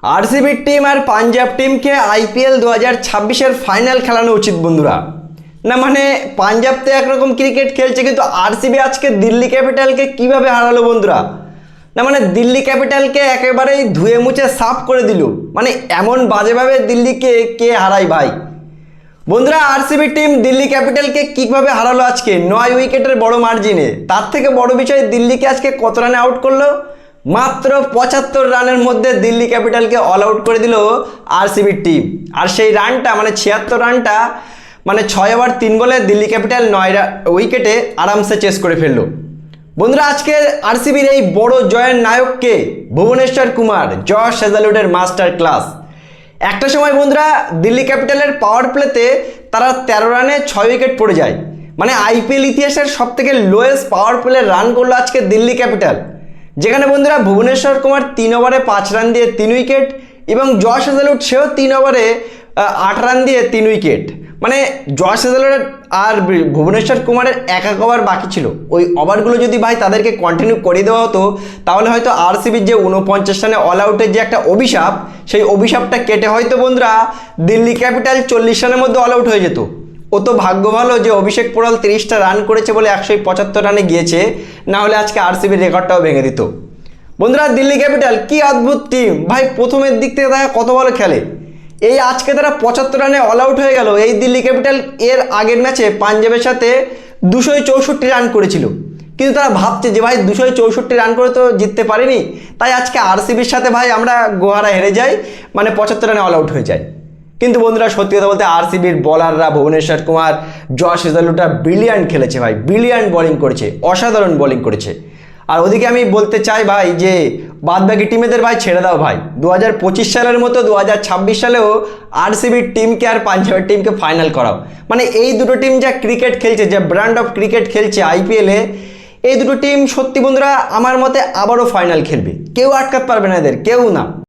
আরসিবির team আর পাঞ্জাব টিমকে IPL 2026-এর final খেলানো উচিত বন্ধুরা। না মানে পাঞ্জাব তো একরকম ক্রিকেট খেলছে, কিন্তু আরসিবি আজকে দিল্লি ক্যাপিটালকে কিভাবে হারালো বন্ধুরা। না মানে দিল্লি ক্যাপিটালকে একেবারেই ধুয়ে মুছে সাফ করে দিল। মানে এমন বাজেভাবে দিল্লিকে কে হারায় ভাই। বন্ধুরা, আরসিবি টিম দিল্লি ক্যাপিটালকে কীভাবে হারালো আজকে 9 উইকেটের বড় মার্জিনে। তার থেকে বড় বিষয়, দিল্লিকে আজকে কত রানে আউট করলো? মাত্র 75 রানের মধ্যে দিল্লি ক্যাপিটালকে অল আউট করে দিল আরসিবির টিম। আর সেই রানটা মানে 76 রানটা মানে 6 ওভার 3 বলে দিল্লি ক্যাপিটাল 9 উইকেটে আরামসে চেস করে ফেললো। বন্ধুরা, আজকে আরসিবির এই বড় জয়ের নায়ককে ভুবনেশ্বর কুমার, জশ হেজালউডের মাস্টার ক্লাস। একটা সময় বন্ধুরা দিল্লি ক্যাপিটালের পাওয়ার প্লেতে তারা 13 রানে 6 উইকেট পড়ে যায়। মানে আইপিএল ইতিহাসের সবথেকে লোয়েস্ট পাওয়ার প্লে রান করলো আজকে দিল্লি ক্যাপিটাল, যেখানে বন্ধুরা ভুবনেশ্বর কুমার 3 ওভারে 5 রান দিয়ে 3 উইকেট এবং জশ হেজালউড সেও 3 ওভারে 8 রান দিয়ে 3 উইকেট। মানে জশ হেজালউড আর ভুবনেশ্বর কুমারের এক ওভার বাকি ছিল। ওই ওভারগুলো যদি ভাই তাদেরকে কন্টিনিউ করে দেওয়া হতো, তাহলে হয়তো আরসিবির যে 49 রানে অল আউটের যে একটা অভিশাপ, সেই অভিশাপটা কেটে হয়তো বন্ধুরা দিল্লি ক্যাপিটাল 40 রানের মধ্যে অল আউট হয়ে যেত। ও তো ভাগ্য ভালো যে অভিষেক পোড়াল 30টা রান করেছে বলে 175 রানে গিয়েছে, না হলে আজকে আরসিবির রেকর্ডটাও ভেঙে দিত। বন্ধুরা, দিল্লি ক্যাপিটাল কি অদ্ভুত টিম ভাই। প্রথমের দিক থেকে দেখা কত ভালো খেলে, এই আজকে তারা 75 রানে অল আউট হয়ে গেল। এই দিল্লি ক্যাপিটাল এর আগের ম্যাচে পাঞ্জাবের সাথে 264 রান করেছিল, কিন্তু তারা ভাবছে যে ভাই 264 রান করে তো জিততে পারেনি, তাই আজকে আরসিবির সাথে ভাই আমরা গোহারা হেরে যাই, মানে 75 রানে অল আউট হয়ে যায়। কিন্তু বন্ধুরা, সত্যি কথা বলতে আরসিবির বলাররা ভুবনেশ্বর কুমার, জশ হেজালউডরা ব্রিলিয়ান্ট খেলেছে ভাই, ব্রিলিয়ান্ট বোলিং করেছে, অসাধারণ বোলিং করেছে। আর ওদিকে আমি বলতে চাই ভাই যে বাদবাকি টিমেদের ভাই ছেড়ে দাও ভাই। 2025 সালের মতো 2026 সালেও আরসিবির টিমকে আর পাঞ্জাবের টিমকে ফাইনাল করাও। মানে এই দুটো টিম যা ক্রিকেট খেলছে, যা ব্র্যান্ড অফ ক্রিকেট খেলছে আইপিএলে, এই দুটো টিম সত্যি বন্ধুরা আমার মতে আবারও ফাইনাল খেলবে। কেউ আটকাতে পারবে না এদের, কেউ না।